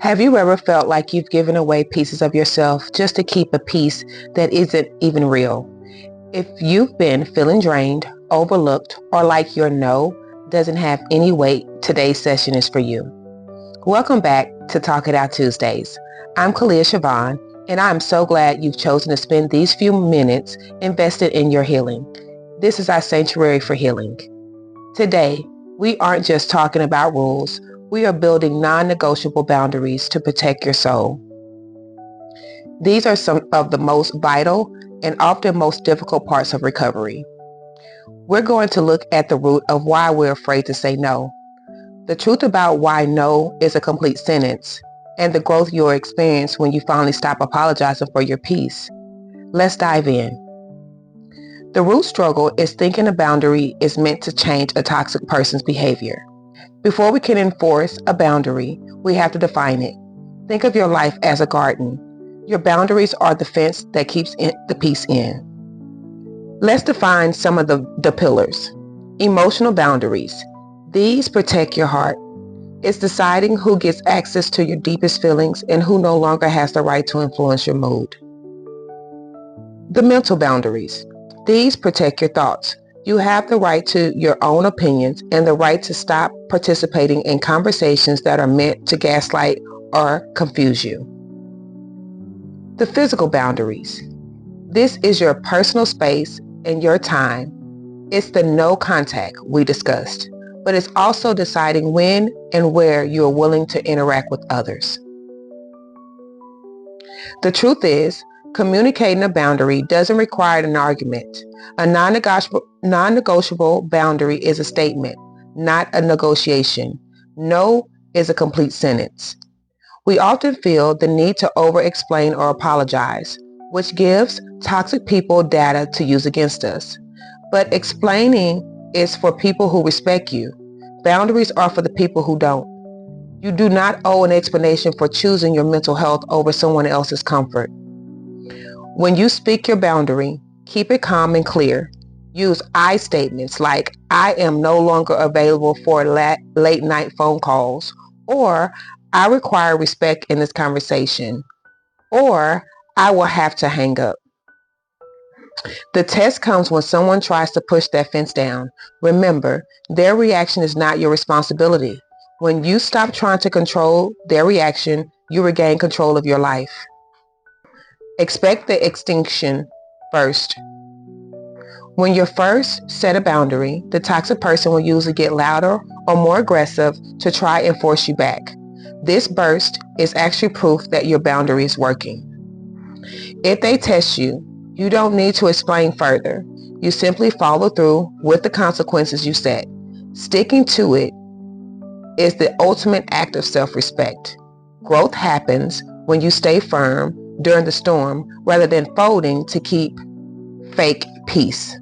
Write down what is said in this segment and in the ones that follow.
Have you ever felt like you've given away pieces of yourself just to keep a piece that isn't even real? If you've been feeling drained, overlooked, or like your no doesn't have any weight, today's session is for you. Welcome back to Talk It Out Tuesdays. I'm Kalia Chevonne, and I'm so glad you've chosen to spend these few minutes invested in your healing. This is our sanctuary for healing. Today, we aren't just talking about rules. We are building non-negotiable boundaries to protect your soul. These are some of the most vital and often most difficult parts of recovery. We're going to look at the root of why we're afraid to say no. The truth about why no is a complete sentence, and the growth you'll experience when you finally stop apologizing for your peace. Let's dive in. The root struggle is thinking a boundary is meant to change a toxic person's behavior. Before we can enforce a boundary, we have to define it. Think of your life as a garden. Your boundaries are the fence that keeps the peace in. Let's define some of the pillars. Emotional boundaries. These protect your heart. It's deciding who gets access to your deepest feelings and who no longer has the right to influence your mood. The mental boundaries. These protect your thoughts. You have the right to your own opinions and the right to stop participating in conversations that are meant to gaslight or confuse you. The physical boundaries. This is your personal space and your time. It's the no contact we discussed, but it's also deciding when and where you are willing to interact with others. The truth is, communicating a boundary doesn't require an argument. A non-negotiable boundary is a statement, not a negotiation. No is a complete sentence. We often feel the need to over-explain or apologize, which gives toxic people data to use against us. But explaining is for people who respect you. Boundaries are for the people who don't. You do not owe an explanation for choosing your mental health over someone else's comfort. When you speak your boundary, keep it calm and clear. Use I statements like, I am no longer available for late night phone calls, or I require respect in this conversation, or I will have to hang up. The test comes when someone tries to push that fence down. Remember, their reaction is not your responsibility. When you stop trying to control their reaction, you regain control of your life. Expect the extinction burst. When you first set a boundary, the toxic person will usually get louder or more aggressive to try and force you back. This burst is actually proof that your boundary is working. If they test you, you don't need to explain further. You simply follow through with the consequences you set. Sticking to it is the ultimate act of self-respect. Growth happens when you stay firm during the storm rather than folding to keep fake peace.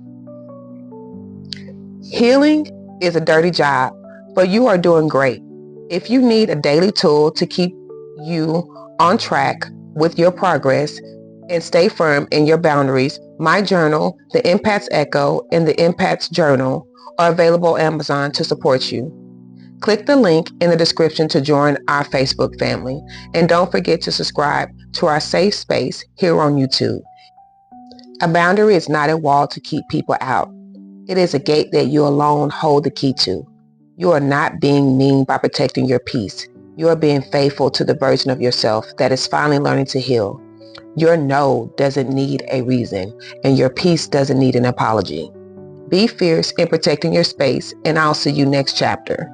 Healing is a dirty job, but you are doing great. If you need a daily tool to keep you on track with your progress and stay firm in your boundaries, my journal, The Empath's Echo, and The Empath's Journal are available on Amazon to support you. Click the link in the description to join our Facebook family, and don't forget to subscribe to our safe space here on YouTube. A boundary is not a wall to keep people out. It is a gate that you alone hold the key to. You are not being mean by protecting your peace. You are being faithful to the version of yourself that is finally learning to heal. Your no doesn't need a reason, and your peace doesn't need an apology. Be fierce in protecting your space, and I'll see you next chapter.